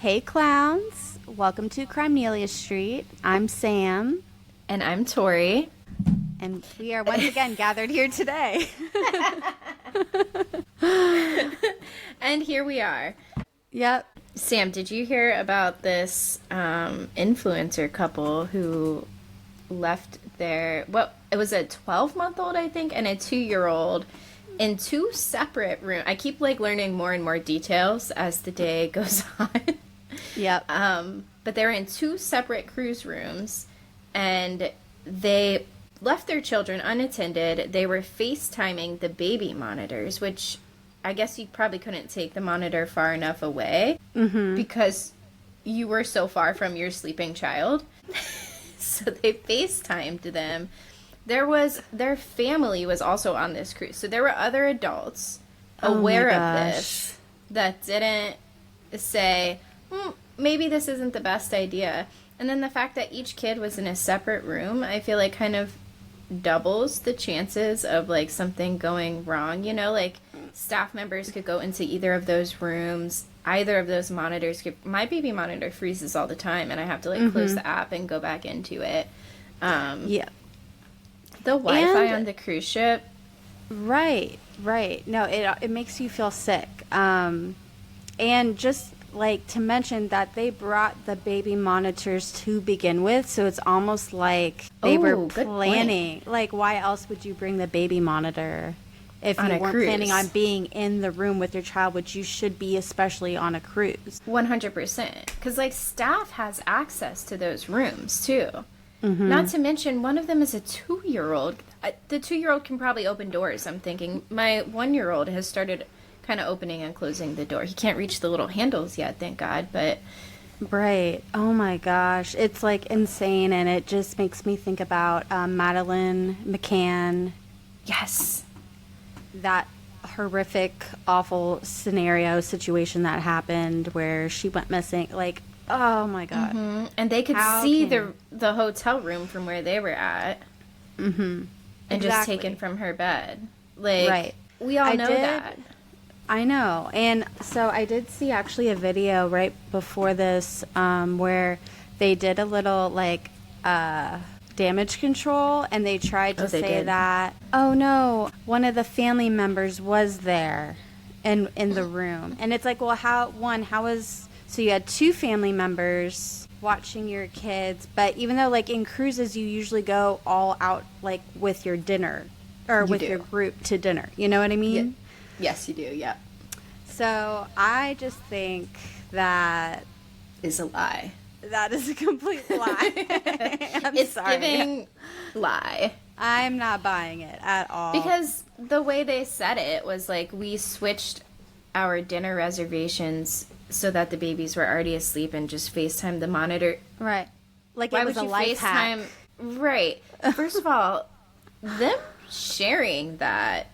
Hey clowns, welcome to Crimelia Street. I'm Sam, And I'm Tori. and we are once again gathered here today. And here we are. Yep. Sam, did you hear about this influencer couple who left it was a 12-month-old, I think, and a 2-year-old in two separate rooms. I keep learning more and more details as the day goes on. Yep. But they were in two separate cruise rooms, and they left their children unattended. They were FaceTiming the baby monitors, which I guess you probably couldn't take the monitor far enough away because you were so far from your sleeping child. So they FaceTimed them. Their family was also on this cruise. So there were other adults aware of this that didn't say, maybe this isn't the best idea. And then the fact that each kid was in a separate room, I feel like kind of doubles the chances of something going wrong. Staff members could go into either of those rooms. Either of those monitors my baby monitor freezes all the time, and I have to close the app and go back into it. Yeah. The Wi-Fi on the cruise ship. Right. No, it makes you feel sick. And just to mention that they brought the baby monitors to begin with, so it's almost like they were planning. Why else would you bring the baby monitor if you weren't planning on being in the room with your child, which you should be, especially on a cruise? 100%. Because staff has access to those rooms too. Not to mention, one of them is a 2-year-old. The 2-year-old can probably open doors, I'm thinking. My 1-year-old has started kind of opening and closing the door. He can't reach the little handles yet, thank God, but... Right. Oh my gosh. It's insane, and it just makes me think about Madeline McCann. Yes. That horrific, awful situation that happened where she went missing. Oh my God. And they could see the hotel room from where they were at. And just taken from her bed. Right. We all know that. I know. And so I did see actually a video right before this where they did a little damage control, and they tried to say that, oh no, one of the family members was there in the room. And it's how is... So you had two family members watching your kids, but even though in cruises you usually go all out with your dinner or with your group to dinner, you know what I mean? Yeah. Yes, you do. Yeah. So I just think that is a lie. That is a complete lie. It's giving lie. I'm not buying it at all. Because the way they said it was we switched our dinner reservations so that the babies were already asleep and just FaceTime the monitor. Right. Why it was would a life FaceTime? Hack. Right. First of all, them sharing that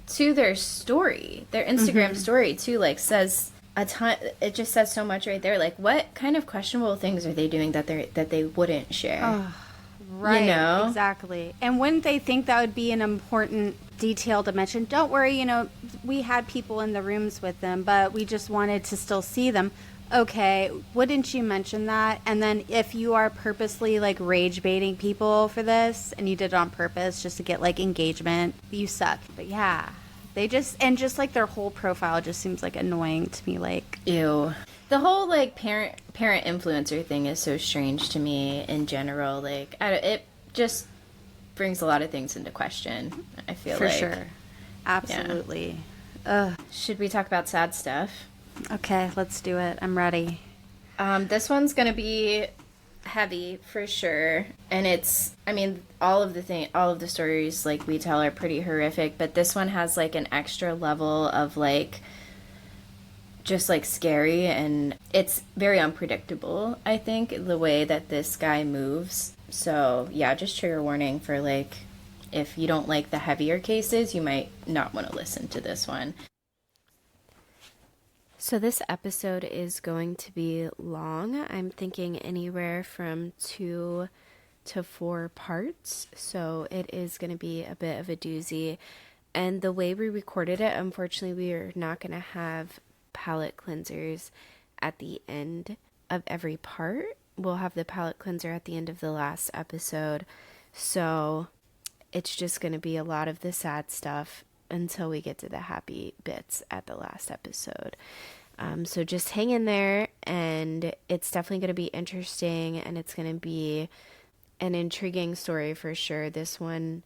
to their story, their Instagram story too, says a ton. It just says so much right there. What kind of questionable things are they doing that they wouldn't share? Oh, right. Exactly. And wouldn't they think that would be an important detail to mention? Don't worry, we had people in the rooms with them, but we just wanted to still see them. Okay, wouldn't you mention that? And then if you are purposely rage baiting people for this, and you did it on purpose just to get engagement, you suck. But yeah, they just their whole profile just seems annoying to me. Ew. The whole parent influencer thing is so strange to me in general. It just brings a lot of things into question, I feel for sure. Absolutely. Yeah. Should we talk about sad stuff? Okay, let's do it. I'm ready. This one's gonna be heavy for sure, and all of the stories we tell are pretty horrific, but this one has an extra level of just scary, and it's very unpredictable, I think, the way that this guy moves. So yeah, just trigger warning for if you don't like the heavier cases, you might not want to listen to this one. So this episode is going to be long. I'm thinking anywhere from 2 to 4 parts. So it is going to be a bit of a doozy. And the way we recorded it, unfortunately, we are not going to have palette cleansers at the end of every part. We'll have the palate cleanser at the end of the last episode. So it's just going to be a lot of the sad stuff until we get to the happy bits at the last episode. So just hang in there, and it's definitely going to be interesting, and it's going to be an intriguing story for sure. This one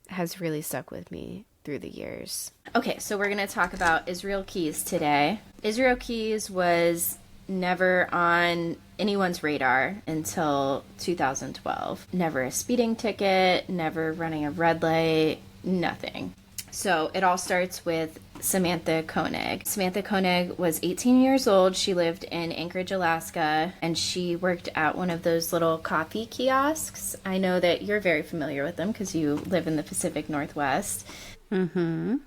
has really stuck with me through the years. Okay, so we're going to talk about Israel Keys today. Israel Keys was never on anyone's radar until 2012. Never a speeding ticket, never running a red light, nothing. So it all starts with Samantha Koenig. Samantha Koenig was 18 years old. She lived in Anchorage, Alaska, and she worked at one of those little coffee kiosks. I know that you're very familiar with them because you live in the Pacific Northwest. Mm-hmm.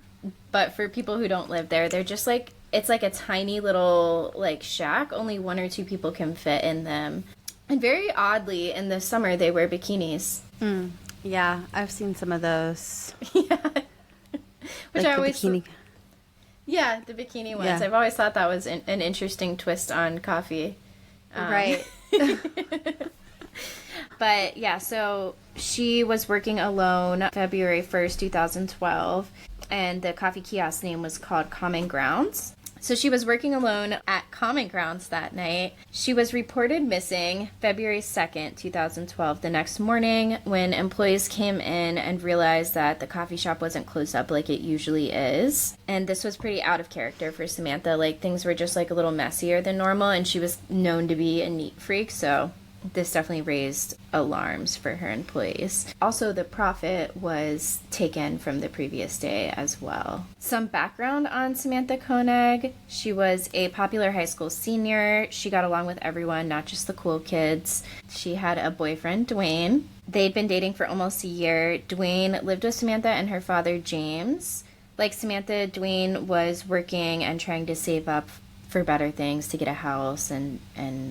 But for people who don't live there, they're just like, it's like a tiny little like shack. Only one or two people can fit in them. And very oddly, in the summer, they wear bikinis. Yeah, I've seen some of those. Yeah. Which like I always... bikini. Yeah, the bikini ones. Yeah. I've always thought that was an interesting twist on coffee. Right. But yeah, so she was working alone February 1st, 2012, and the coffee kiosk name was called Common Grounds. So she was working alone at Common Grounds that night. She was reported missing February 2nd, 2012, the next morning when employees came in and realized that the coffee shop wasn't closed up like it usually is. And this was pretty out of character for Samantha. Like, things were just like a little messier than normal, and she was known to be a neat freak, so this definitely raised alarms for her employees. Also, the profit was taken from the previous day as well. Some background on Samantha Koenig. She was a popular high school senior. She got along with everyone, not just the cool kids. She had a boyfriend, Dwayne. They'd been dating for almost a year. Dwayne lived with Samantha and her father, James. Like Samantha, Dwayne was working and trying to save up for better things, to get a house and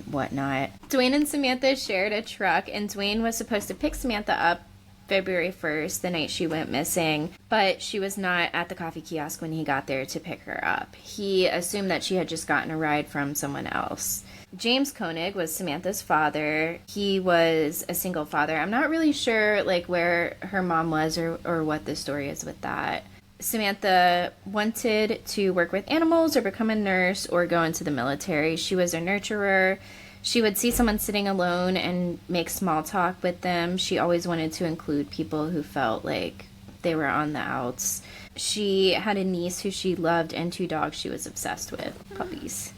whatnot. Dwayne and Samantha shared a truck, and Dwayne was supposed to pick Samantha up February 1st, the night she went missing, but she was not at the coffee kiosk when he got there to pick her up. He assumed that she had just gotten a ride from someone else. James Koenig was Samantha's father. He was a single father. I'm not really sure like where her mom was or what the story is with that. Samantha wanted to work with animals or become a nurse or go into the military. She was a nurturer. She would see someone sitting alone and make small talk with them. She always wanted to include people who felt like they were on the outs. She had a niece who she loved and 2 dogs she was obsessed with. Puppies.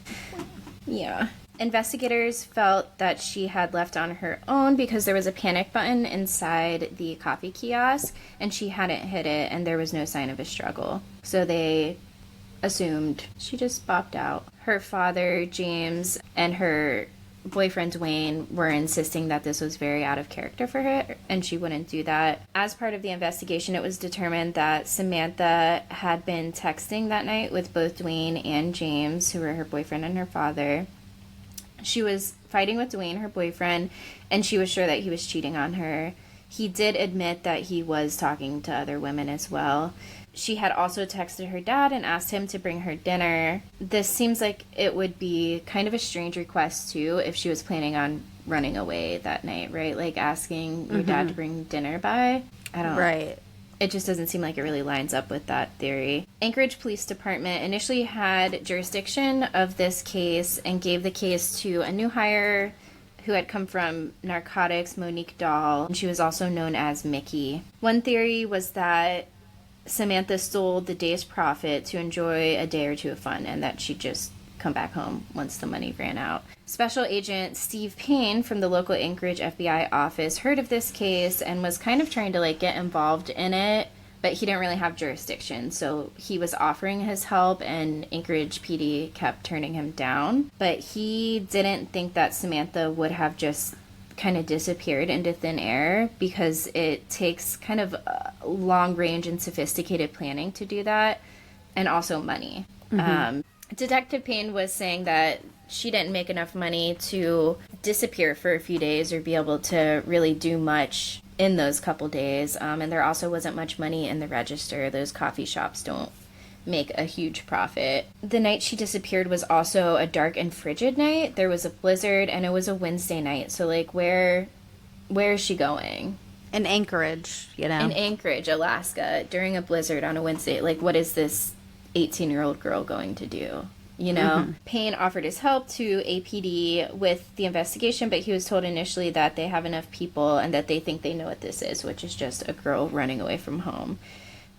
Yeah. Investigators felt that she had left on her own because there was a panic button inside the coffee kiosk and she hadn't hit it and there was no sign of a struggle. So they assumed she just bopped out. Her father, James, and her boyfriend, Dwayne, were insisting that this was very out of character for her and she wouldn't do that. As part of the investigation, it was determined that Samantha had been texting that night with both Dwayne and James, who were her boyfriend and her father. She was fighting with Dwayne, her boyfriend, and she was sure that he was cheating on her. He did admit that he was talking to other women as well. She had also texted her dad and asked him to bring her dinner. This seems like it would be kind of a strange request, too, if she was planning on running away that night, right? Like asking your dad to bring dinner by. I don't know. Right. It just doesn't seem like it really lines up with that theory. Anchorage Police Department initially had jurisdiction of this case and gave the case to a new hire who had come from narcotics, Monique Dahl, and she was also known as Mickey. One theory was that Samantha stole the day's profit to enjoy a day or two of fun and that she'd just come back home once the money ran out. Special Agent Steve Payne from the local Anchorage FBI office heard of this case and was kind of trying to like get involved in it, but he didn't really have jurisdiction. So he was offering his help and Anchorage PD kept turning him down. But he didn't think that Samantha would have just kind of disappeared into thin air because it takes kind of long range and sophisticated planning to do that, and also money. Detective Payne was saying that she didn't make enough money to disappear for a few days or be able to really do much in those couple days. And there also wasn't much money in the register. Those coffee shops don't make a huge profit. The night she disappeared was also a dark and frigid night. There was a blizzard, and it was a Wednesday night. So, like, where is she going? In Anchorage, you know. In Anchorage, Alaska, during a blizzard on a Wednesday. Like, what is this 18-year-old girl going to do? You know? Payne offered his help to APD with the investigation, but he was told initially that they have enough people and that they think they know what this is, which is just a girl running away from home.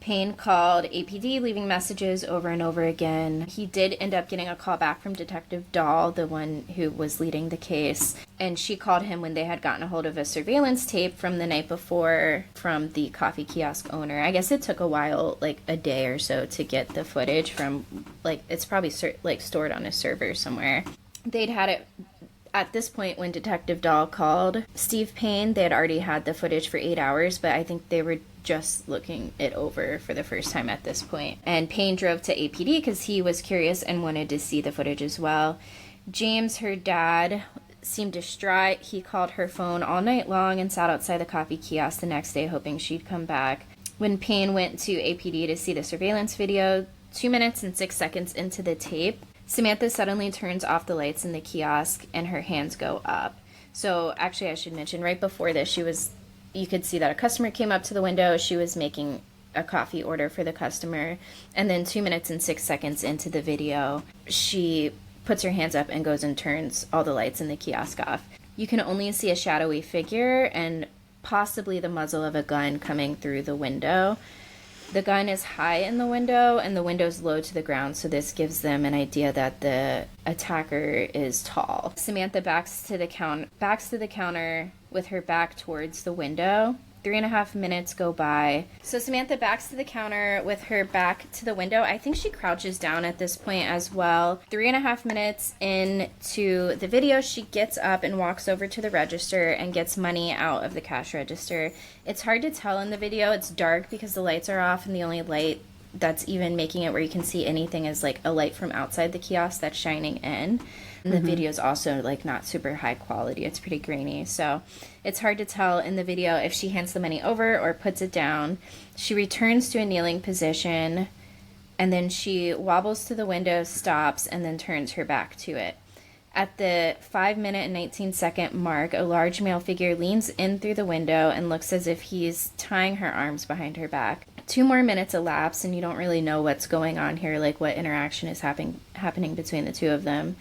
Payne called APD, leaving messages over and over again. He did end up getting a call back from Detective Dahl, the one who was leading the case, and she called him when they had gotten a hold of a surveillance tape from the night before from the coffee kiosk owner. I guess it took a while, like a day or so, to get the footage from, like, it's probably stored on a server somewhere. They'd had it. At this point, when Detective Dahl called Steve Payne, they had already had the footage for 8 hours, but I think they were just looking it over for the first time at this point. And Payne drove to APD because he was curious and wanted to see the footage as well. James, her dad, seemed distraught. He called her phone all night long and sat outside the coffee kiosk the next day hoping she'd come back. When Payne went to APD to see the surveillance video, 2 minutes and 6 seconds into the tape, Samantha suddenly turns off the lights in the kiosk and her hands go up. So actually, I should mention, right before this, you could see that a customer came up to the window. She was making a coffee order for the customer. And then 2 minutes and 6 seconds into the video, she puts her hands up and goes and turns all the lights in the kiosk off. You can only see a shadowy figure and possibly the muzzle of a gun coming through the window. The gun is high in the window, and the window's low to the ground, so this gives them an idea that the attacker is tall. Samantha backs to the counter with her back towards the window. 3.5 minutes go by. So Samantha backs to the counter with her back to the window. I think she crouches down at this point as well. 3.5 minutes into the video, she gets up and walks over to the register and gets money out of the cash register. It's hard to tell in the video. It's dark because the lights are off, and the only light that's even making it where you can see anything is like a light from outside the kiosk that's shining in. And the video is also like not super high quality. It's pretty grainy. So it's hard to tell in the video if she hands the money over or puts it down. She returns to a kneeling position, and then she wobbles to the window, stops, and then turns her back to it. At the 5-minute and 19-second mark, a large male figure leans in through the window and looks as if he's tying her arms behind her back. 2 more minutes elapse, and you don't really know what's going on here, like what interaction is happening between the two of them,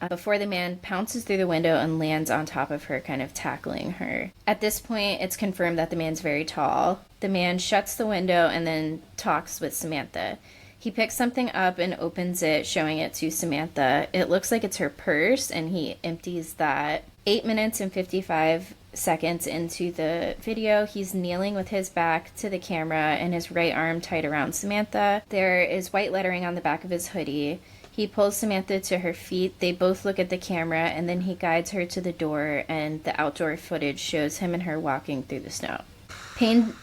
before the man pounces through the window and lands on top of her, kind of tackling her. At this point, it's confirmed that the man's very tall. The man shuts the window and then talks with Samantha. He picks something up and opens it, showing it to Samantha. It looks like it's her purse, and he empties that. 8 minutes and 55 seconds into the video, he's kneeling with his back to the camera and his right arm tied around Samantha. There is white lettering on the back of his hoodie. He pulls Samantha to her feet. They both look at the camera, and then he guides her to the door, and the outdoor footage shows him and her walking through the snow. Payne...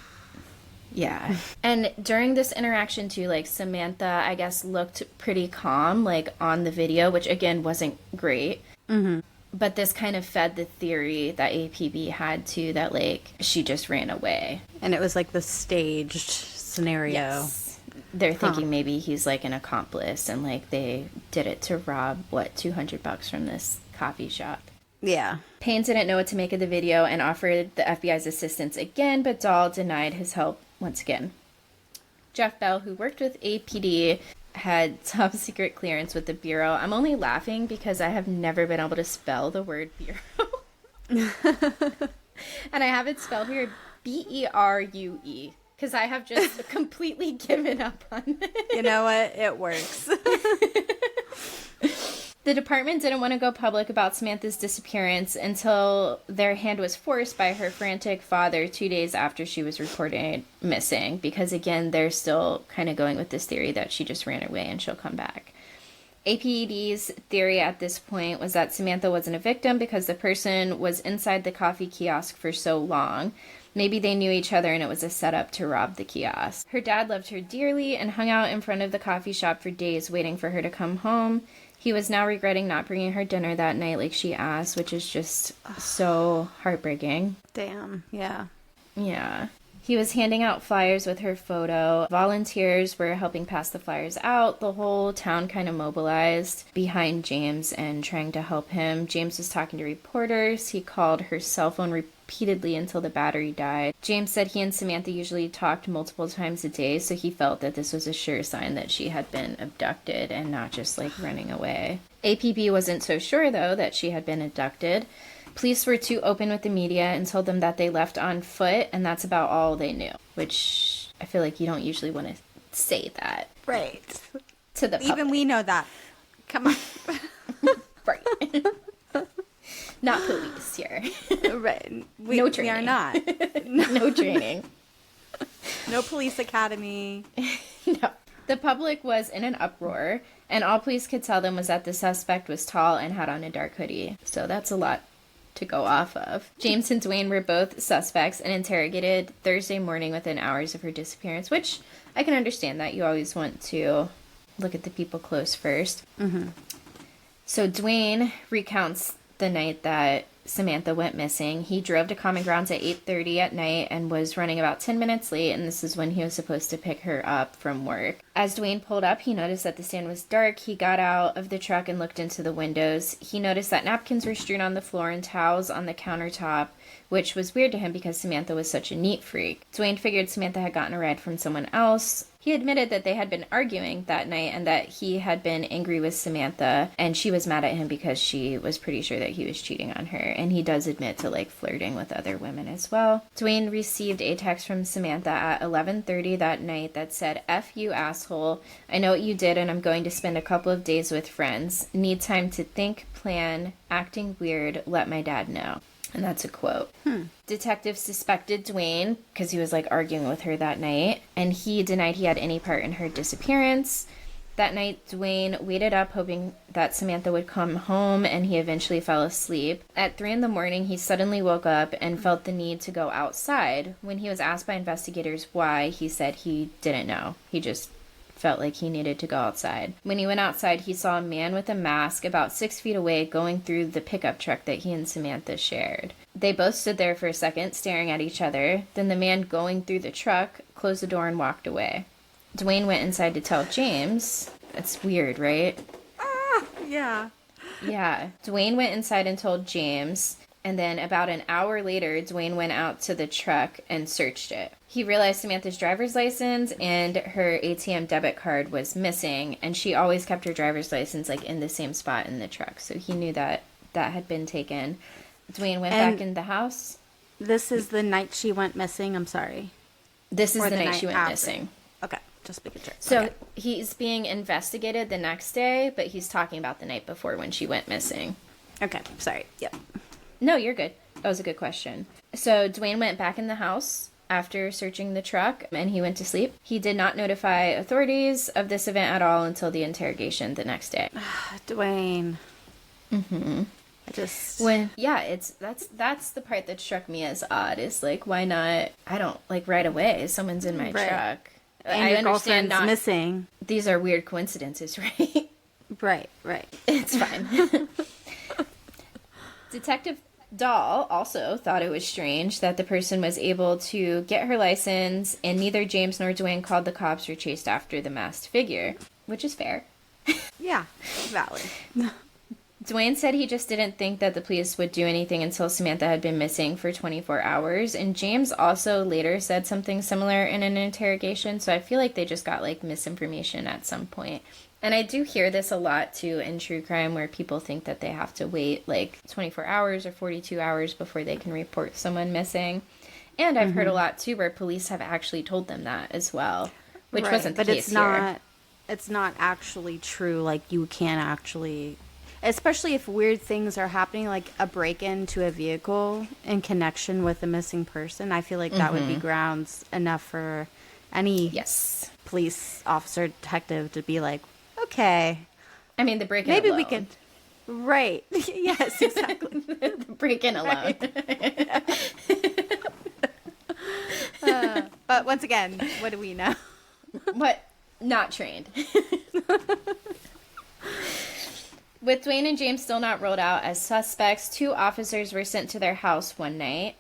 Yeah. And during this interaction, too, like, Samantha, I guess, looked pretty calm, like, on the video, which, again, wasn't great. Mm-hmm. But this kind of fed the theory that APB had, too, that, like, she just ran away. And it was, like, the staged scenario. Yes. They're thinking maybe he's, like, an accomplice, and, like, they did it to rob, $200 from this coffee shop. Yeah. Payne didn't know what to make of the video and offered the FBI's assistance again, but Dahl denied his help once again. Jeff Bell, who worked with APD, had top secret clearance with the Bureau. I'm only laughing because I have never been able to spell the word Bureau. And I have it spelled here Berue. Because I have just completely given up on it. You know what? It works. The department didn't want to go public about Samantha's disappearance until their hand was forced by her frantic father 2 days after she was reported missing. Because, again, they're still kind of going with this theory that she just ran away and she'll come back. APD's theory at this point was that Samantha wasn't a victim because the person was inside the coffee kiosk for so long. Maybe they knew each other and it was a setup to rob the kiosk. Her dad loved her dearly and hung out in front of the coffee shop for days waiting for her to come home. He was now regretting not bringing her dinner that night like she asked, which is just so heartbreaking. Damn, yeah. Yeah. He was handing out flyers with her photo. Volunteers were helping pass the flyers out. The whole town kind of mobilized behind James and trying to help him. James was talking to reporters. He called her cell phone repeatedly until the battery died. James said he and Samantha usually talked multiple times a day, so he felt that this was a sure sign that she had been abducted and not just like running away. APB wasn't so sure, though, that she had been abducted. Police were too open with the media and told them that they left on foot, and that's about all they knew, which I feel like you don't usually want to say that. Right. To the public. Even we know that. Come on. Right. Not police here. Right. No training. We are not. No training. No police academy. No. The public was in an uproar, and all police could tell them was that the suspect was tall and had on a dark hoodie. So that's a lot to go off of. James and Dwayne were both suspects and interrogated Thursday morning within hours of her disappearance, which I can understand that. You always want to look at the people close first. Mm-hmm. So Dwayne recounts the night that Samantha went missing. He drove to Common Grounds at 8:30 at night and was running about 10 minutes late, and this is when he was supposed to pick her up from work. As Dwayne pulled up, he noticed that the stand was dark. He got out of the truck and looked into the windows. He noticed that napkins were strewn on the floor and towels on the countertop, which was weird to him because Samantha was such a neat freak. Dwayne figured Samantha had gotten a ride from someone else. He admitted that they had been arguing that night and that he had been angry with Samantha, and she was mad at him because she was pretty sure that he was cheating on her. And he does admit to like flirting with other women as well. Dwayne received a text from Samantha at 11:30 that night that said, "F you, asshole. I know what you did, and I'm going to spend a couple of days with friends. Need time to think, plan, acting weird, let my dad know." And that's a quote. Detectives suspected Dwayne because he was like arguing with her that night, and he denied he had any part in her disappearance. That night, Dwayne waited up hoping that Samantha would come home, and he eventually fell asleep. At 3 a.m, he suddenly woke up and felt the need to go outside. When he was asked by investigators why, he said he didn't know. He just felt like he needed to go outside. When he went outside, he saw a man with a mask about 6 feet away going through the pickup truck that he and Samantha shared. They both stood there for a second, staring at each other. Then the man going through the truck closed the door and walked away. Dwayne went inside to tell James. That's weird, right? Yeah. Yeah. Dwayne went inside and told James. And then about an hour later, Dwayne went out to the truck and searched it. He realized Samantha's driver's license and her ATM debit card was missing, and she always kept her driver's license like in the same spot in the truck. So he knew that that had been taken. Dwayne went back in the house. This is the night she went missing. I'm sorry. This is Or the night she went after. missing. Okay, just making sure. So Okay. he's being investigated the next day, but he's talking about the night before when she went missing. Okay, sorry. Yep. No, you're good. That was a good question. So Dwayne went back in the house after searching the truck, and he went to sleep. He did not notify authorities of this event at all until the interrogation the next day. Dwayne. Mm-hmm. I just... That's the part that struck me as odd, is like, why not, I don't, like, right away, someone's in my truck. And I your understand girlfriend's missing. These are weird coincidences, right? Right. It's fine. Detective Dahl also thought it was strange that the person was able to get her license, and neither James nor Dwayne called the cops or chased after the masked figure, which is fair. Yeah, valid. Dwayne said he just didn't think that the police would do anything until Samantha had been missing for 24 hours, and James also later said something similar in an interrogation, so I feel like they just got, like, misinformation at some point. And I do hear this a lot, too, in true crime, where people think that they have to wait, like, 24 hours or 42 hours before they can report someone missing. And I've heard a lot, too, where police have actually told them that as well, which wasn't the case here. It's not actually true. Like, you can't actually... Especially if weird things are happening, like a break-in to a vehicle in connection with a missing person. I feel like that would be grounds enough for any police officer, detective to be like, okay. I mean, the break-in maybe alone. we could... Right. Yes, exactly. The break-in alone. But once again, what do we know? What? Not trained. With Dwayne and James still not ruled out as suspects, 2 officers were sent to their house one night.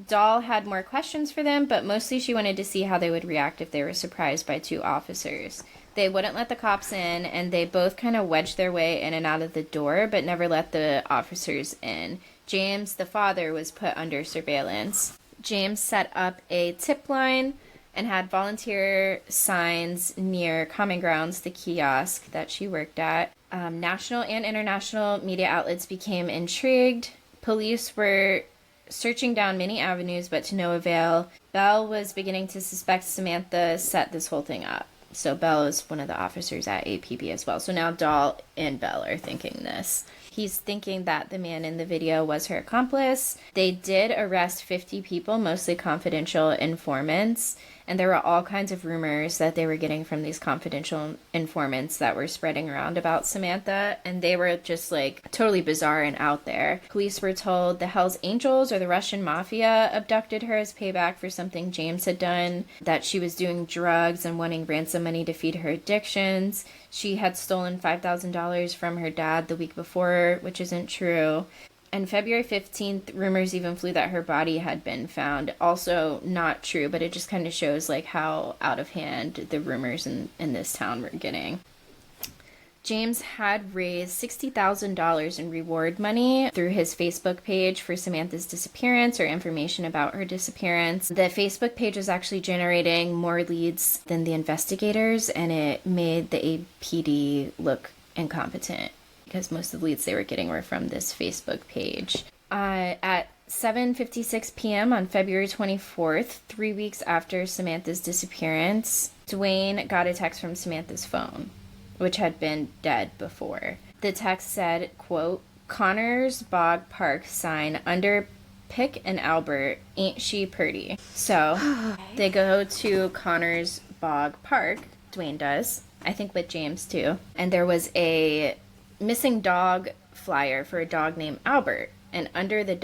Dahl had more questions for them, but mostly she wanted to see how they would react if they were surprised by 2 officers. They wouldn't let the cops in, and they both kind of wedged their way in and out of the door, but never let the officers in. James, the father, was put under surveillance. James set up a tip line and had volunteer signs near Common Grounds, the kiosk that she worked at. National and international media outlets became intrigued. Police were searching down many avenues, but to no avail. Bell was beginning to suspect Samantha set this whole thing up. So Bell is one of the officers at APB as well. So now Dahl and Bell are thinking this. He's thinking that the man in the video was her accomplice. They did arrest 50 people, mostly confidential informants. And there were all kinds of rumors that they were getting from these confidential informants that were spreading around about Samantha. And they were just like totally bizarre and out there. Police were told the Hells Angels or the Russian Mafia abducted her as payback for something James had done, that she was doing drugs and wanting ransom money to feed her addictions. She had stolen $5,000 from her dad the week before, which isn't true. And February 15th, rumors even flew that her body had been found. Also not true, but it just kind of shows like how out of hand the rumors in this town were getting. James had raised $60,000 in reward money through his Facebook page for Samantha's disappearance or information about her disappearance. The Facebook page was actually generating more leads than the investigators, and it made the APD look incompetent, because most of the leads they were getting were from this Facebook page. At 7:56 p.m. on February 24th, 3 weeks after Samantha's disappearance, Dwayne got a text from Samantha's phone, which had been dead before. The text said, quote, "Connors Bog Park sign under Pick and Albert, ain't she purty?" So they go to Connors Bog Park, Dwayne does, I think with James too, and there was a missing dog flyer for a dog named Albert, and under the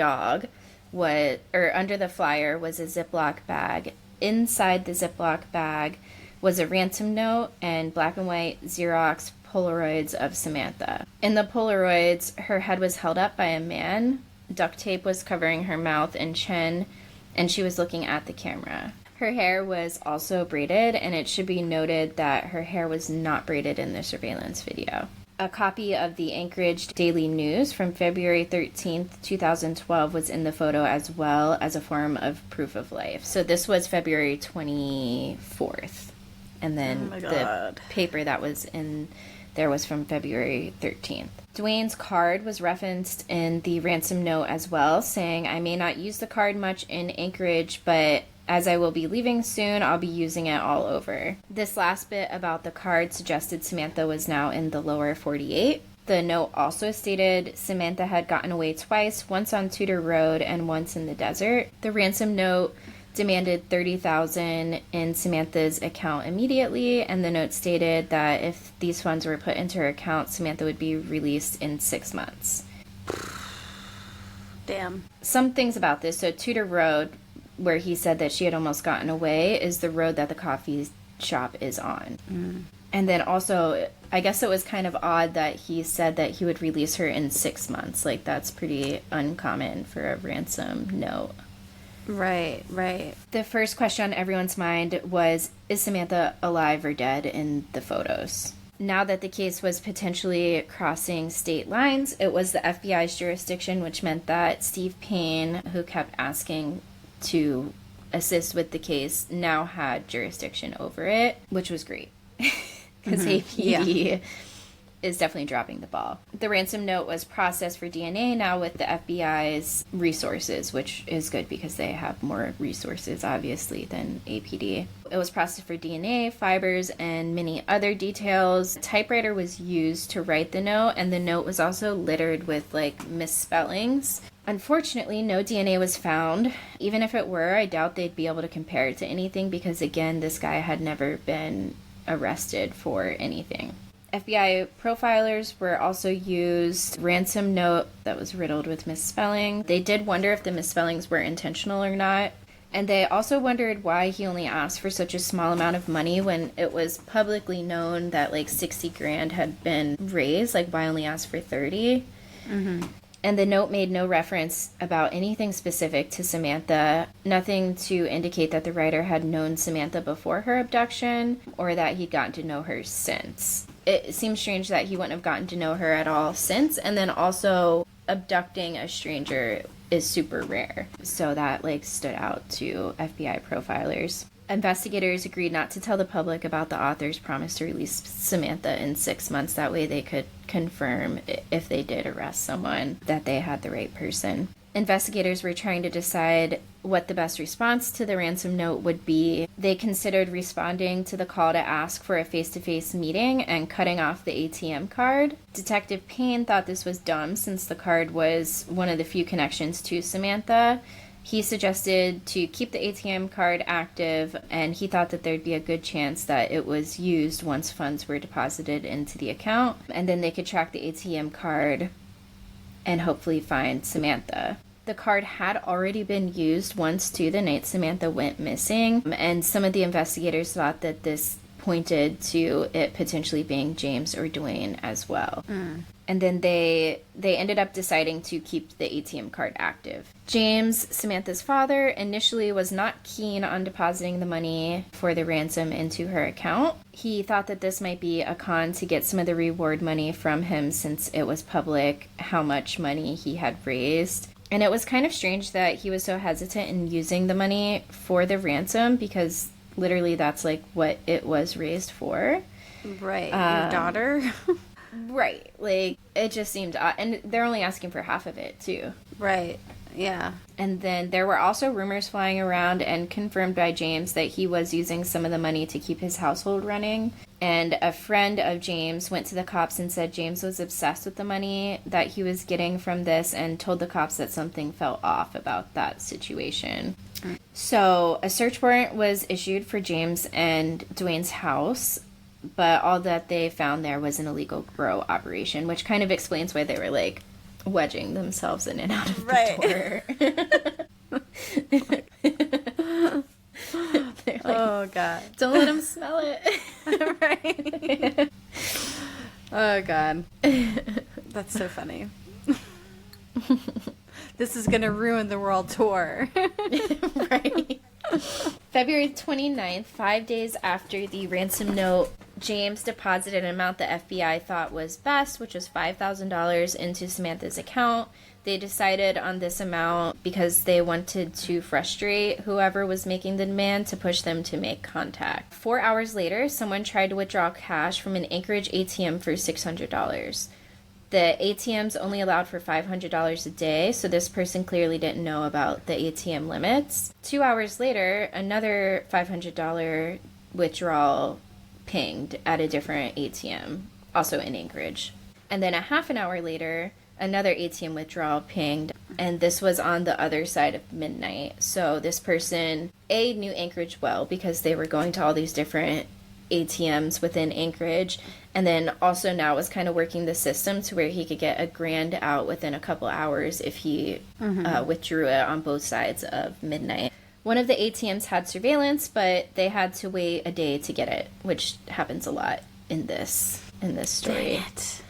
flyer was a Ziploc bag. Inside the Ziploc bag was a ransom note and black and white Xerox Polaroids of Samantha. In the Polaroids, her head was held up by a man, duct tape was covering her mouth and chin, and she was looking at the camera. Her hair was also braided, and it should be noted that her hair was not braided in the surveillance video. A copy of the Anchorage Daily News from February 13th, 2012 was in the photo, as well as a form of proof of life. So this was February 24th. And then the paper that was in there was from February 13th. Dwayne's card was referenced in the ransom note as well, saying, "I may not use the card much in Anchorage, but as I will be leaving soon, I'll be using it all over." This last bit about the card suggested Samantha was now in the lower 48. The note also stated Samantha had gotten away twice, once on Tudor Road and once in the desert. The ransom note demanded $30,000 in Samantha's account immediately, and the note stated that if these funds were put into her account, Samantha would be released in 6 months. Damn. Some things about this. So Tudor Road, where he said that she had almost gotten away, is the road that the coffee shop is on. And then also, I guess it was kind of odd that he said that he would release her in 6 months. Like, that's pretty uncommon for a ransom note. Right. The first question on everyone's mind was, is Samantha alive or dead in the photos? Now that the case was potentially crossing state lines, it was the FBI's jurisdiction, which meant that Steve Payne, who kept asking to assist with the case, now had jurisdiction over it, which was great. Because APD is definitely dropping the ball. The ransom note was processed for DNA now with the FBI's resources, which is good because they have more resources, obviously, than APD. It was processed for DNA, fibers, and many other details. A typewriter was used to write the note, and the note was also littered with, like, misspellings. Unfortunately, no DNA was found. Even if it were, I doubt they'd be able to compare it to anything because, again, this guy had never been arrested for anything. FBI profilers were also used. Ransom note that was riddled with misspelling. They did wonder if the misspellings were intentional or not. And they also wondered why he only asked for such a small amount of money when it was publicly known that like $60,000 had been raised. Like, why only ask for $30,000? And the note made no reference about anything specific to Samantha, nothing to indicate that the writer had known Samantha before her abduction or that he'd gotten to know her since. It seems strange that he wouldn't have gotten to know her at all since, and then also abducting a stranger is super rare. So that stood out to FBI profilers. Investigators agreed not to tell the public about the author's promise to release Samantha in 6 months. That way they could confirm, if they did arrest someone, that they had the right person. Investigators were trying to decide what the best response to the ransom note would be. They considered responding to the call to ask for a face-to-face meeting and cutting off the ATM card. Detective Payne thought this was dumb since the card was one of the few connections to Samantha. He suggested to keep the ATM card active, and he thought that there'd be a good chance that it was used once funds were deposited into the account, and then they could track the ATM card and hopefully find Samantha. The card had already been used once too, the night Samantha went missing, and some of the investigators thought that this pointed to it potentially being James or Dwayne as well. And then they ended up deciding to keep the ATM card active. James, Samantha's father, initially was not keen on depositing the money for the ransom into her account. He thought that this might be a con to get some of the reward money from him since it was public how much money he had raised. And it was kind of strange that he was so hesitant in using the money for the ransom because literally that's what it was raised for. Right. Your daughter? Right. It just seemed odd. And they're only asking for half of it, too. Right. Yeah. And then there were also rumors flying around and confirmed by James that he was using some of the money to keep his household running. And a friend of James went to the cops and said James was obsessed with the money that he was getting from this and told the cops that something felt off about that situation. So a search warrant was issued for James and Dwayne's house, but all that they found there was an illegal grow operation, which kind of explains why they were wedging themselves in and out of the door. Oh God! Don't let them smell it. Right. Oh God, that's so funny. This is gonna ruin the world tour. Right. February 29th, 5 days after the ransom note, James deposited an amount the FBI thought was best, which was $5,000 into Samantha's account. They decided on this amount because they wanted to frustrate whoever was making the demand to push them to make contact. 4 hours later, someone tried to withdraw cash from an Anchorage ATM for $600. The ATMs only allowed for $500 a day, so this person clearly didn't know about the ATM limits. 2 hours later, another $500 withdrawal pinged at a different ATM, also in Anchorage. And then a half an hour later, another ATM withdrawal pinged, and this was on the other side of midnight. So this person, knew Anchorage well because they were going to all these different ATMs within Anchorage, and then also now was kind of working the system to where he could get a grand out within a couple hours if he withdrew it on both sides of midnight. One of the ATMs had surveillance, but they had to wait a day to get it, which happens a lot in this story. Dang it.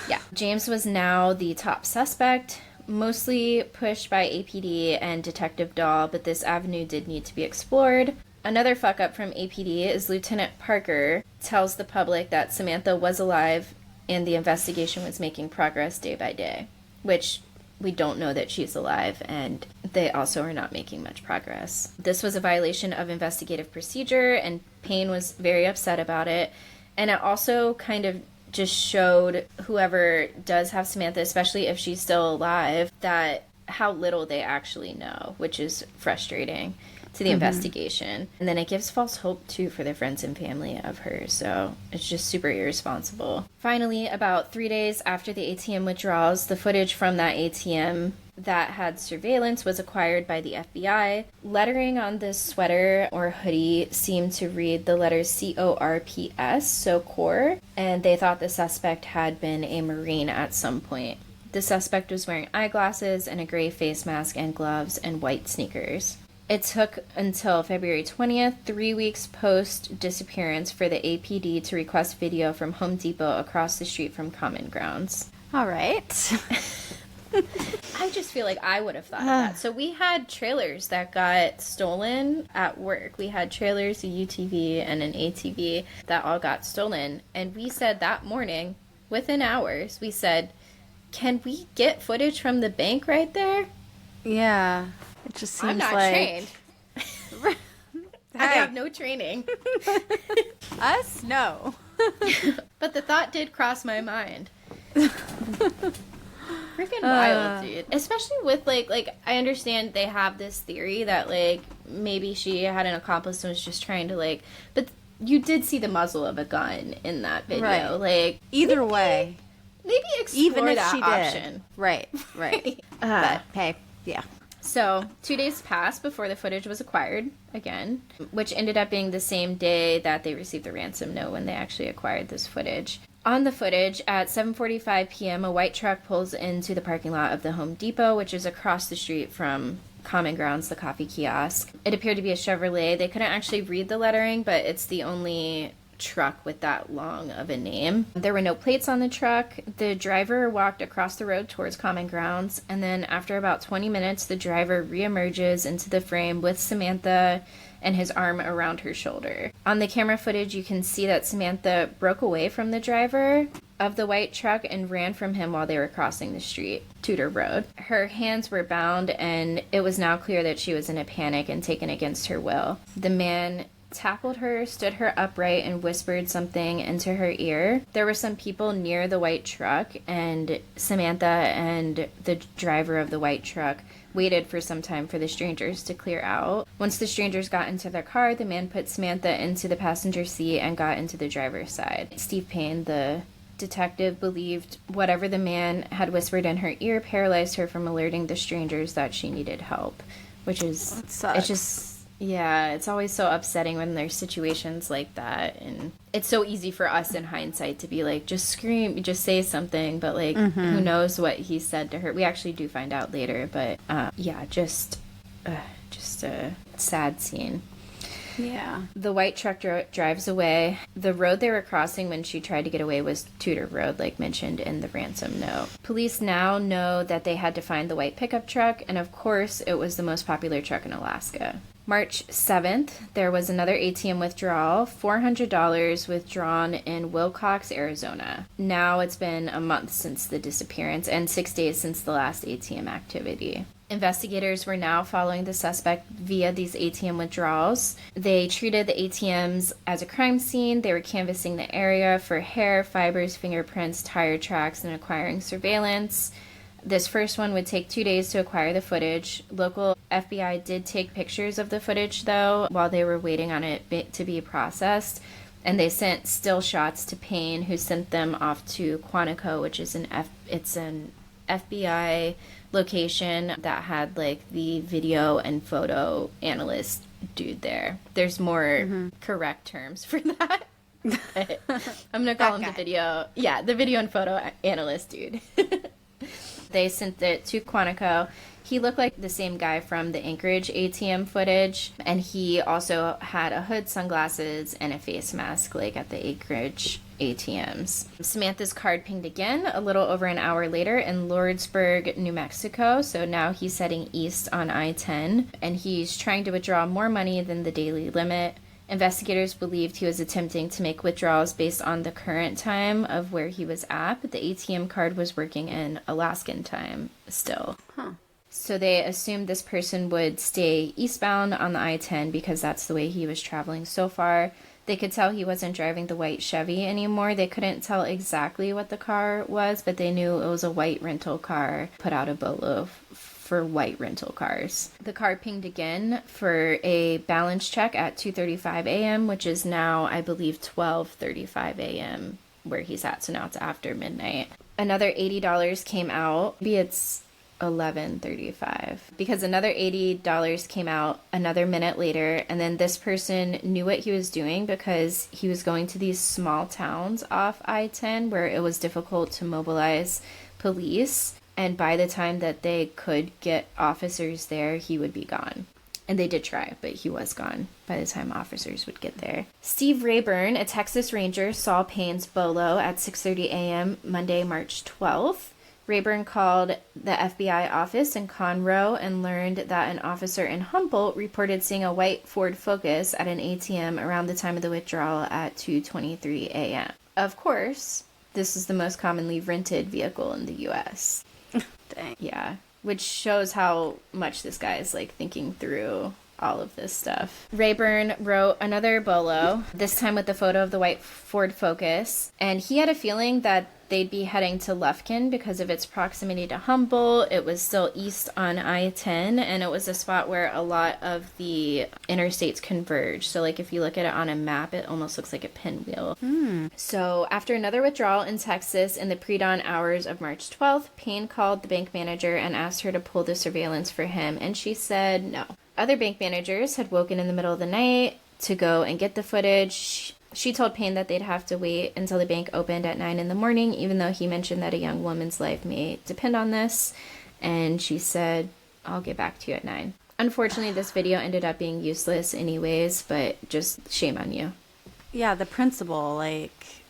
Yeah. James was now the top suspect, mostly pushed by APD and Detective Dahl, but this avenue did need to be explored. Another fuck-up from APD is Lieutenant Parker tells the public that Samantha was alive and the investigation was making progress day by day, which we don't know that she's alive, and they also are not making much progress. This was a violation of investigative procedure, and Payne was very upset about it, and it also kind of just showed whoever does have Samantha, especially if she's still alive, that how little they actually know, which is frustrating to the investigation. And then it gives false hope, too, for the friends and family of her, so it's just super irresponsible. Finally, about 3 days after the ATM withdrawals, the footage from that ATM that had surveillance was acquired by the FBI. Lettering on this sweater or hoodie seemed to read the letters CORPS, so core, and they thought the suspect had been a Marine at some point. The suspect was wearing eyeglasses and a gray face mask and gloves and white sneakers. It took until February 20th, 3 weeks post-disappearance, for the APD to request video from Home Depot across the street from Common Grounds. All right. I just feel like I would have thought of that. So we had trailers that got stolen at work. We had trailers, a UTV and an ATV that all got stolen. And we said that morning, within hours, we said, can we get footage from the bank right there? Yeah. It just seems I'm not like... trained. I have no training. Us? No. But the thought did cross my mind. Freaking wild, dude. Especially with, like, I understand they have this theory that, like, maybe she had an accomplice and was just trying to, like... But you did see the muzzle of a gun in that video. Right. Like, Either way. Maybe explore Even if that she option. did. Right. But, hey, yeah. So, 2 days passed before the footage was acquired again, which ended up being the same day that they received the ransom note when they actually acquired this footage. On the footage, at 7:45 p.m., a white truck pulls into the parking lot of the Home Depot, which is across the street from Common Grounds, the coffee kiosk. It appeared to be a Chevrolet. They couldn't actually read the lettering, but it's the only truck with that long of a name. There were no plates on the truck. The driver walked across the road towards Common Grounds, and then after about 20 minutes, the driver reemerges into the frame with Samantha and his arm around her shoulder. On the camera footage, you can see that Samantha broke away from the driver of the white truck and ran from him while they were crossing the street, Tudor Road. Her hands were bound, and it was now clear that she was in a panic and taken against her will. The man tackled her, stood her upright, and whispered something into her ear. There were some people near the white truck, and Samantha and the driver of the white truck waited for some time for the strangers to clear out. Once the strangers got into their car, the man put Samantha into the passenger seat and got into the driver's side. Steve Payne, the detective, believed whatever the man had whispered in her ear paralyzed her from alerting the strangers that she needed help, which is... That sucks. It's just... Yeah, it's always so upsetting when there's situations like that, and it's so easy for us in hindsight to be like, just scream, just say something, but like, who knows what he said to her. We actually do find out later, but yeah, just a sad scene. Yeah. The white truck drives away. The road they were crossing when she tried to get away was Tudor Road, like mentioned in the ransom note. Police now know that they had to find the white pickup truck, and of course, it was the most popular truck in Alaska. March 7th, there was another ATM withdrawal, $400 withdrawn in Wilcox, Arizona. Now it's been a month since the disappearance and 6 days since the last ATM activity. Investigators were now following the suspect via these ATM withdrawals. They treated the ATMs as a crime scene. They were canvassing the area for hair, fibers, fingerprints, tire tracks, and acquiring surveillance. This first one would take 2 days to acquire the footage. Local FBI did take pictures of the footage, though, while they were waiting on it to be processed. And they sent still shots to Payne, who sent them off to Quantico, which is an FBI location that had, like, the video and photo analyst dude there. There's more correct terms for that. But I'm going to call him the video. Yeah, the video and photo analyst dude. They sent it to Quantico. He looked like the same guy from the Anchorage ATM footage, and he also had a hood, sunglasses, and a face mask, like at the Anchorage ATMs. Samantha's card pinged again a little over an hour later in Lordsburg, New Mexico, so now he's heading east on I-10, and he's trying to withdraw more money than the daily limit. Investigators believed he was attempting to make withdrawals based on the current time of where he was at, but the ATM card was working in Alaskan time still. So they assumed this person would stay eastbound on the I-10 because that's the way he was traveling so far. They could tell he wasn't driving the white Chevy anymore. They couldn't tell exactly what the car was, but they knew it was a white rental car. Put out a BOLO for white rental cars. The car pinged again for a balance check at 2:35 a.m., which is now, I believe, 12:35 a.m. where he's at, so now it's after midnight. Another $80 came out. Maybe it's 11:35 because another $80 came out another minute later, and then this person knew what he was doing because he was going to these small towns off I-10 where it was difficult to mobilize police, and by the time that they could get officers there, he would be gone. And they did try, but he was gone by the time officers would get there. Steve Rayburn, a Texas Ranger, saw Payne's BOLO at 6:30 a.m. Monday, March 12th. Rayburn called the FBI office in Conroe and learned that an officer in Humboldt reported seeing a white Ford Focus at an ATM around the time of the withdrawal at 2:23 a.m. Of course, this is the most commonly rented vehicle in the U.S. Dang. Yeah, which shows how much this guy is like thinking through all of this stuff. Rayburn wrote another bolo, this time with the photo of the white Ford Focus, and he had a feeling that they'd be heading to Lufkin because of its proximity to Humboldt. It was still east on I-10, and it was a spot where a lot of the interstates converge. So, like, if you look at it on a map, it almost looks like a pinwheel. So, after another withdrawal in Texas in the pre-dawn hours of March 12th, Payne called the bank manager and asked her to pull the surveillance for him, and she said no. Other bank managers had woken in the middle of the night to go and get the footage. She told Payne that they'd have to wait until the bank opened at 9 in the morning, even though he mentioned that a young woman's life may depend on this. And she said, I'll get back to you at 9. Unfortunately, this video ended up being useless anyways, but just shame on you. Yeah, the principal, like,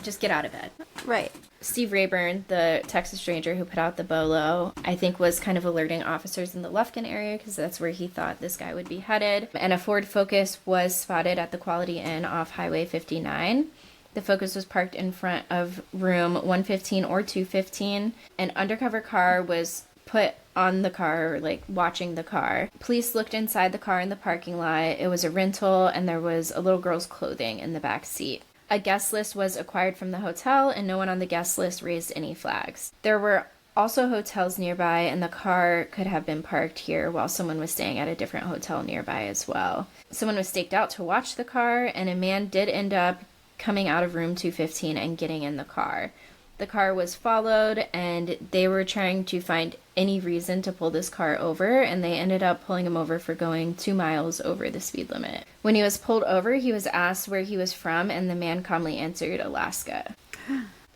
Just get out of bed. right. Steve Rayburn, the Texas Ranger who put out the bolo, I think was kind of alerting officers in the Lufkin area because that's where he thought this guy would be headed. And a Ford Focus was spotted at the Quality Inn off Highway 59. The Focus was parked in front of room 115 or 215. An undercover car was put on the car, like watching the car. Police looked inside the car in the parking lot. It was a rental and there was a little girl's clothing in the back seat. A guest list was acquired from the hotel, and no one on the guest list raised any flags. There were also hotels nearby, and the car could have been parked here while someone was staying at a different hotel nearby as well. Someone was staked out to watch the car, and a man did end up coming out of room 215 and getting in the car. The car was followed, and they were trying to find any reason to pull this car over, and they ended up pulling him over for going 2 miles over the speed limit. When he was pulled over, he was asked where he was from, and the man calmly answered Alaska.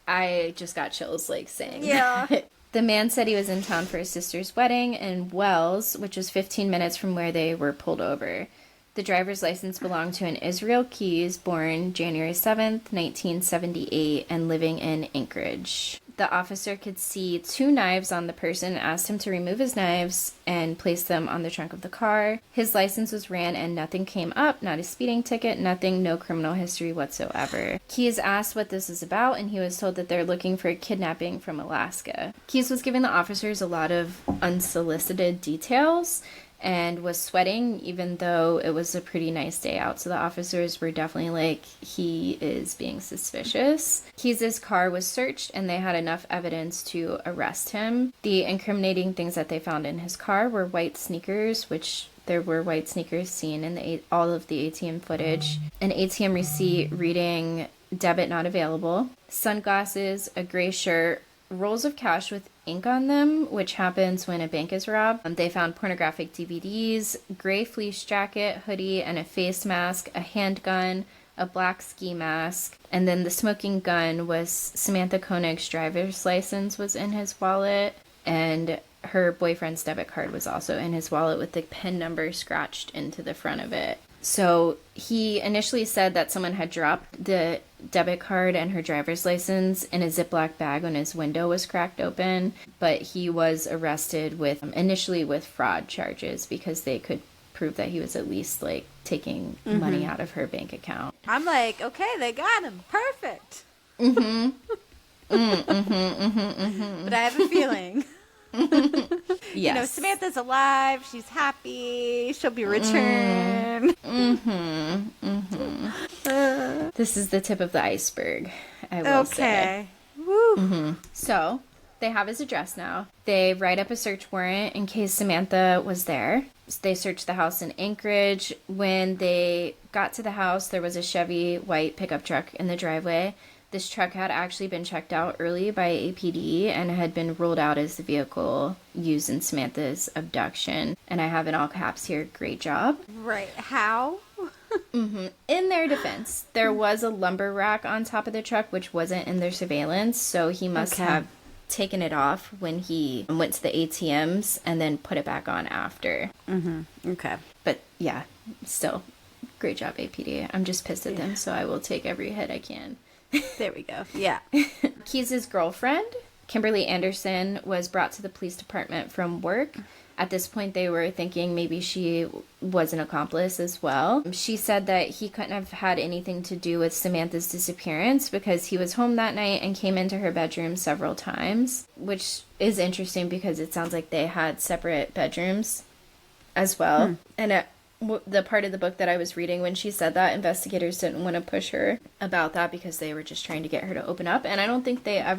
I just got chills, like, saying that. The man said he was in town for his sister's wedding in Wells, which was 15 minutes from where they were pulled over. The driver's license belonged to an Israel Keyes, born January 7th, 1978, and living in Anchorage. The officer could see 2 knives on the person and asked him to remove his knives and place them on the trunk of the car. His license was ran and nothing came up, not a speeding ticket, nothing, no criminal history whatsoever. Keyes asked what this is about, and he was told that they're looking for a kidnapping from Alaska. Keyes was giving the officers a lot of unsolicited details and was sweating even though it was a pretty nice day out. So the officers were definitely like, he is being suspicious. Keyes' car was searched and they had enough evidence to arrest him. The incriminating things that they found in his car were white sneakers, which there were white sneakers seen in all of the ATM footage, an ATM receipt reading debit not available, sunglasses, a gray shirt, rolls of cash with ink on them, which happens when a bank is robbed. They found pornographic DVDs, gray fleece jacket, hoodie, and a face mask, a handgun, a black ski mask, and then the smoking gun was Samantha Koenig's driver's license was in his wallet, and her boyfriend's debit card was also in his wallet with the PIN number scratched into the front of it. So he initially said that someone had dropped the debit card and her driver's license in a Ziploc bag when his window was cracked open, but he was arrested initially with fraud charges because they could prove that he was at least like taking money out of her bank account. I'm like, okay, they got him. Perfect. But I have a feeling. Yes. You know, Samantha's alive. She's happy. She'll be returned. This is the tip of the iceberg, I will say. Woo. So they have his address now. They write up a search warrant in case Samantha was there. They searched the house in Anchorage. When they got to the house, there was a Chevy white pickup truck in the driveway. This truck had actually been checked out early by APD and had been ruled out as the vehicle used in Samantha's abduction. And I have in all caps here, great job. Right. How? In their defense, there was a lumber rack on top of the truck, which wasn't in their surveillance. So he must have taken it off when he went to the ATMs and then put it back on after. Okay. But yeah, still, great job, APD. I'm just pissed at them, so I will take every hit I can. There we go. Yeah. Keyes' girlfriend Kimberly Anderson was brought to the police department from work. At this point, they were thinking maybe she was an accomplice as well. She said that he couldn't have had anything to do with Samantha's disappearance because he was home that night and came into her bedroom several times, which is interesting because it sounds like they had separate bedrooms as well. And the part of the book that I was reading, when she said that, investigators didn't want to push her about that because they were just trying to get her to open up. And I don't think they at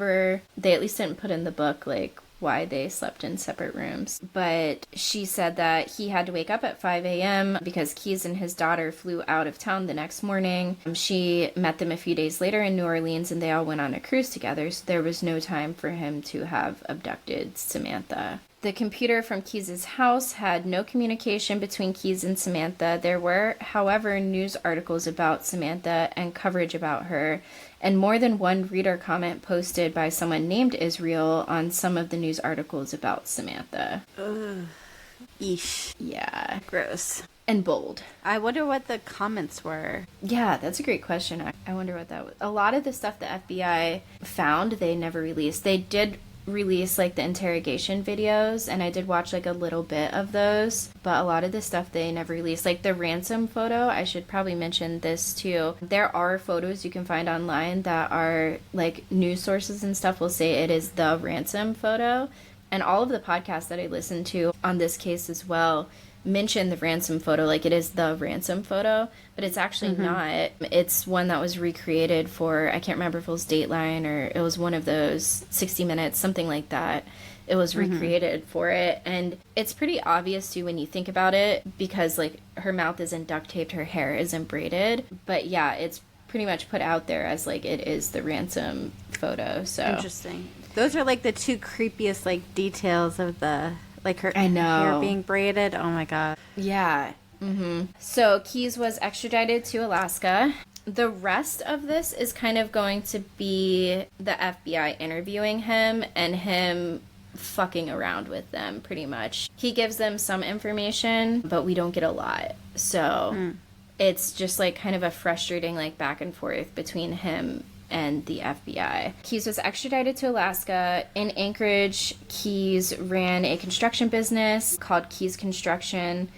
least didn't put in the book, like, why they slept in separate rooms. But she said that he had to wake up at 5 a.m. because Keyes and his daughter flew out of town the next morning. She met them a few days later in New Orleans, and they all went on a cruise together, so there was no time for him to have abducted Samantha. The computer from Keyes' house had no communication between Keyes and Samantha. There were, however, news articles about Samantha and coverage about her, and more than one reader comment posted by someone named Israel on some of the news articles about Samantha. Ugh. Eesh. Yeah. Gross. And bold. I wonder what the comments were. Yeah, that's a great question. I wonder what that was. A lot of the stuff the FBI found, they never released. They did release like the interrogation videos, and I did watch like a little bit of those, but a lot of the stuff they never released. Like the ransom photo, I should probably mention this too. There are photos you can find online that are like news sources and stuff will say it is the ransom photo, and all of the podcasts that I listened to on this case as well mention the ransom photo, like it is the ransom photo, but it's actually not. It's one that was recreated for, I can't remember if it was Dateline or it was one of those 60 Minutes, something like that. It was recreated for it, and it's pretty obvious too when you think about it, because like her mouth isn't duct taped, her hair isn't braided, but yeah, it's pretty much put out there as like it is the ransom photo. So interesting. Those are like the two creepiest like details of the, like her I know. hair being braided. Oh my god. Yeah. So Keyes was extradited to Alaska. The rest of this is kind of going to be the FBI interviewing him and him fucking around with them, pretty much. He gives them some information, but we don't get a lot. So it's just like kind of a frustrating like back and forth between him and the FBI. Keyes was extradited to Alaska. In Anchorage, Keyes ran a construction business called Keyes Construction.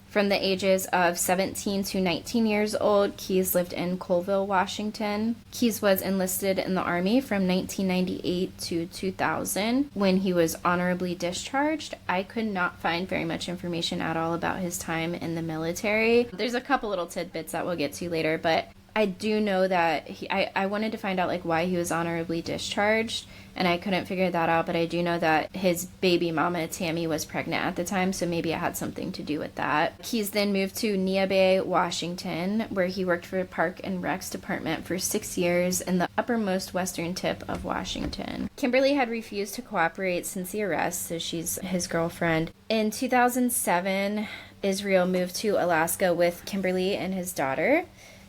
From the ages of 17 to 19 years old, Keyes lived in Colville, Washington. Keyes was enlisted in the Army from 1998 to 2000 when he was honorably discharged. I could not find very much information at all about his time in the military. There's a couple little tidbits that we'll get to later, but I do know that I wanted to find out like why he was honorably discharged, and I couldn't figure that out, but I do know that his baby mama Tammy was pregnant at the time, so maybe it had something to do with that. Keyes then moved to Nia Bay, Washington, where he worked for Park and Rec's department for 6 years in the uppermost western tip of Washington. Kimberly had refused to cooperate since the arrest, so she's his girlfriend. In 2007, Israel moved to Alaska with Kimberly and his daughter.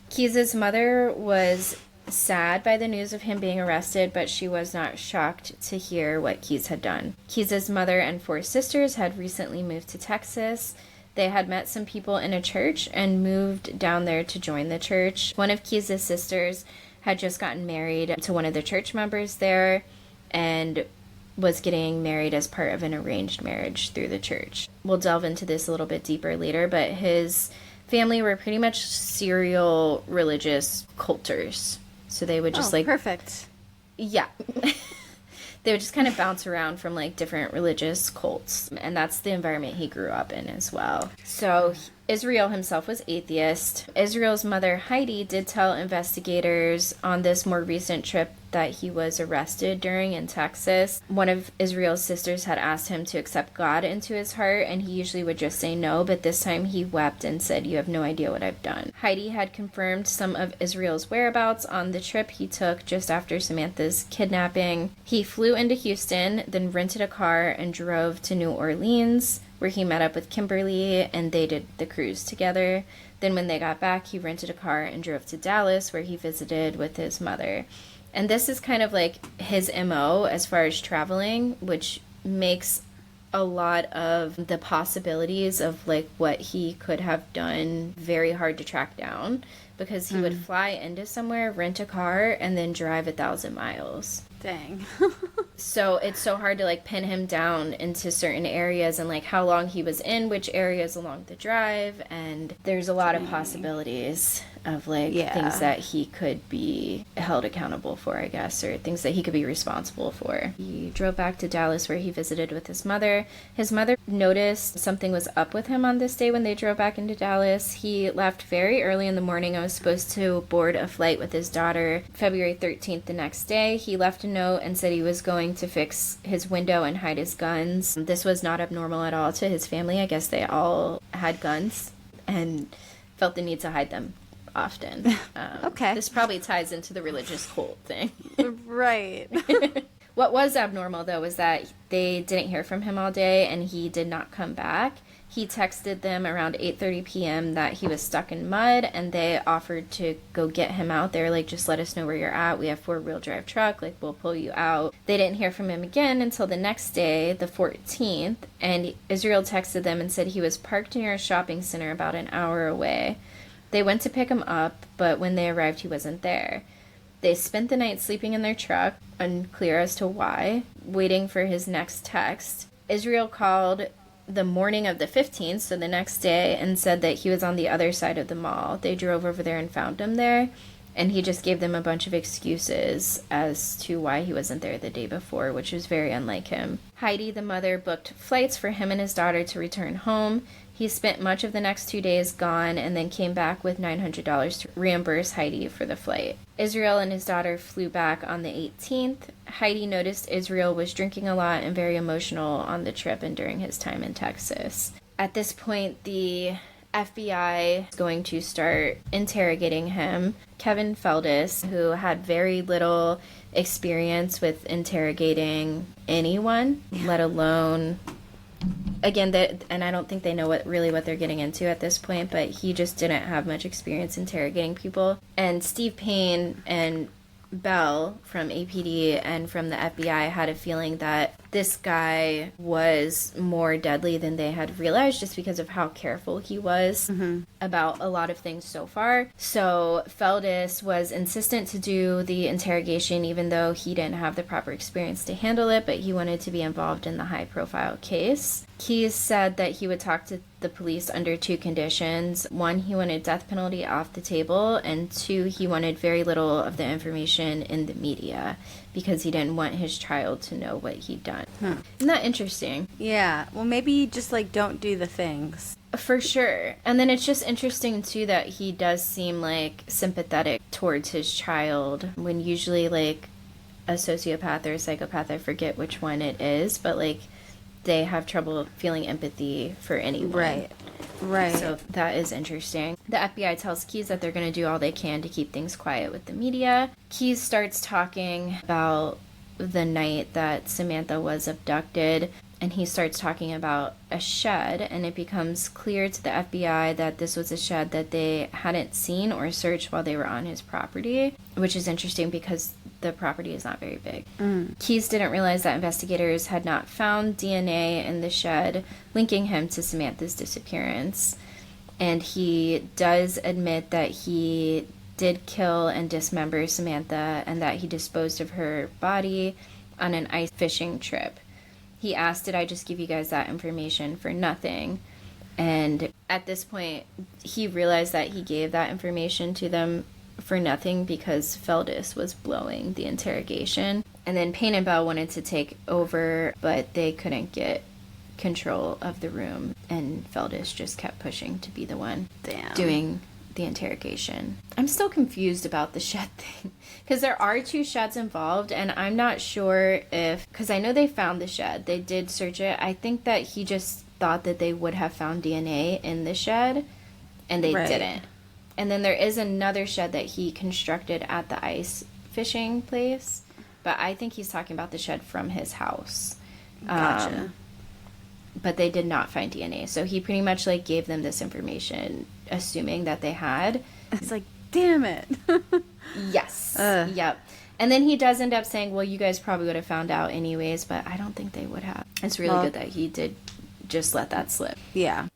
Keyes' mother was sad by the news of him being arrested, but she was not shocked to hear what Keyes had done. Keyes' mother and 4 sisters had recently moved to Texas. They had met some people in a church and moved down there to join the church. One of Keyes' sisters had just gotten married to one of the church members there and was getting married as part of an arranged marriage through the church. We'll delve into this a little bit deeper later, but his family were pretty much serial religious culters. So they would just perfect. Yeah. They would just kind of bounce around from like different religious cults. And that's the environment he grew up in as well. So Israel himself was atheist. Israel's mother, Heidi, did tell investigators on this more recent trip that he was arrested during in Texas. One of Israel's sisters had asked him to accept God into his heart, and he usually would just say no, but this time he wept and said, "You have no idea what I've done." Heidi had confirmed some of Israel's whereabouts on the trip he took just after Samantha's kidnapping. He flew into Houston, then rented a car and drove to New Orleans, where he met up with Kimberly and they did the cruise together. Then when they got back, he rented a car and drove to Dallas, where he visited with his mother. And this is kind of like his MO as far as traveling, which makes a lot of the possibilities of like what he could have done very hard to track down, because he would fly into somewhere, rent a car, and then drive 1,000 miles. Dang. So it's so hard to like pin him down into certain areas and like how long he was in which areas along the drive, and there's a lot of possibilities of like things that he could be held accountable for, I guess, or things that he could be responsible for. He drove back to Dallas where he visited with his mother. His mother noticed something was up with him on this day when they drove back into Dallas. He left very early in the morning. I was supposed to board a flight with his daughter February 13th the next day. He left a note and said he was going to fix his window and hide his guns. This was not abnormal at all to his family. I guess they all had guns and felt the need to hide them often. Okay. This probably ties into the religious cult thing. Right. What was abnormal, though, was that they didn't hear from him all day and he did not come back. He texted them around 8:30 p.m. that he was stuck in mud, and they offered to go get him out. They were like, just let us know where you're at. We have 4-wheel drive truck. Like, we'll pull you out. They didn't hear from him again until the next day, the 14th, and Israel texted them and said he was parked near a shopping center about an hour away. They went to pick him up, but when they arrived, he wasn't there. They spent the night sleeping in their truck, unclear as to why, waiting for his next text. Israel called the morning of the 15th, so the next day, and said that he was on the other side of the mall. They drove over there and found him there, and he just gave them a bunch of excuses as to why he wasn't there the day before, which was very unlike him. Heidi, the mother, booked flights for him and his daughter to return home. He spent much of the next 2 days gone and then came back with $900 to reimburse Heidi for the flight. Israel and his daughter flew back on the 18th. Heidi noticed Israel was drinking a lot and very emotional on the trip and during his time in Texas. At this point, the FBI is going to start interrogating him. Kevin Feldis, who had very little experience with interrogating anyone, let alone... Again, and I don't think they know what they're getting into at this point, but he just didn't have much experience interrogating people. And Steve Payne and Bell from APD and from the FBI had a feeling that this guy was more deadly than they had realized just because of how careful he was about a lot of things so far. So Feldis was insistent to do the interrogation even though he didn't have the proper experience to handle it, but he wanted to be involved in the high-profile case. He said that he would talk to the police under 2 conditions. 1, he wanted death penalty off the table, and 2, he wanted very little of the information in the media because he didn't want his child to know what he'd done. Isn't that interesting? Yeah. Well, maybe just like don't do the things. For sure. And then it's just interesting too that he does seem like sympathetic towards his child when usually like a sociopath or a psychopath, I forget which one it is, but like they have trouble feeling empathy for anyone. Right. So that is interesting. The FBI tells Keyes that they're going to do all they can to keep things quiet with the media. Keyes starts talking about the night that Samantha was abducted, and he starts talking about a shed, and it becomes clear to the FBI that this was a shed that they hadn't seen or searched while they were on his property, which is interesting because the property is not very big. Keyes didn't realize that investigators had not found DNA in the shed linking him to Samantha's disappearance, and he does admit that he did kill and dismember Samantha and that he disposed of her body on an ice fishing trip. He asked, did I just give you guys that information for nothing? And at this point, he realized that he gave that information to them for nothing because Feldis was blowing the interrogation. And then Payne and Bell wanted to take over, but they couldn't get control of the room. And Feldis just kept pushing to be the one doing the interrogation. I'm still confused about the shed thing because there are 2 sheds involved, and I'm not sure if, because I know they found the shed, they did search it. I think that he just thought that they would have found DNA in the shed, and they didn't. And then there is another shed that he constructed at the ice fishing place, but I think he's talking about the shed from his house. Gotcha. But they did not find DNA, so he pretty much like gave them this information assuming that they had. It's like, damn it. Yes. Yep. And then he does end up saying, well, you guys probably would have found out anyways, but I don't think they would have. It's really good that he did just let that slip. Yeah.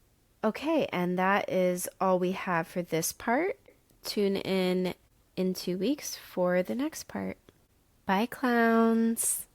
Okay, and that is all we have for this part. Tune in 2 weeks for the next part. Bye, clowns.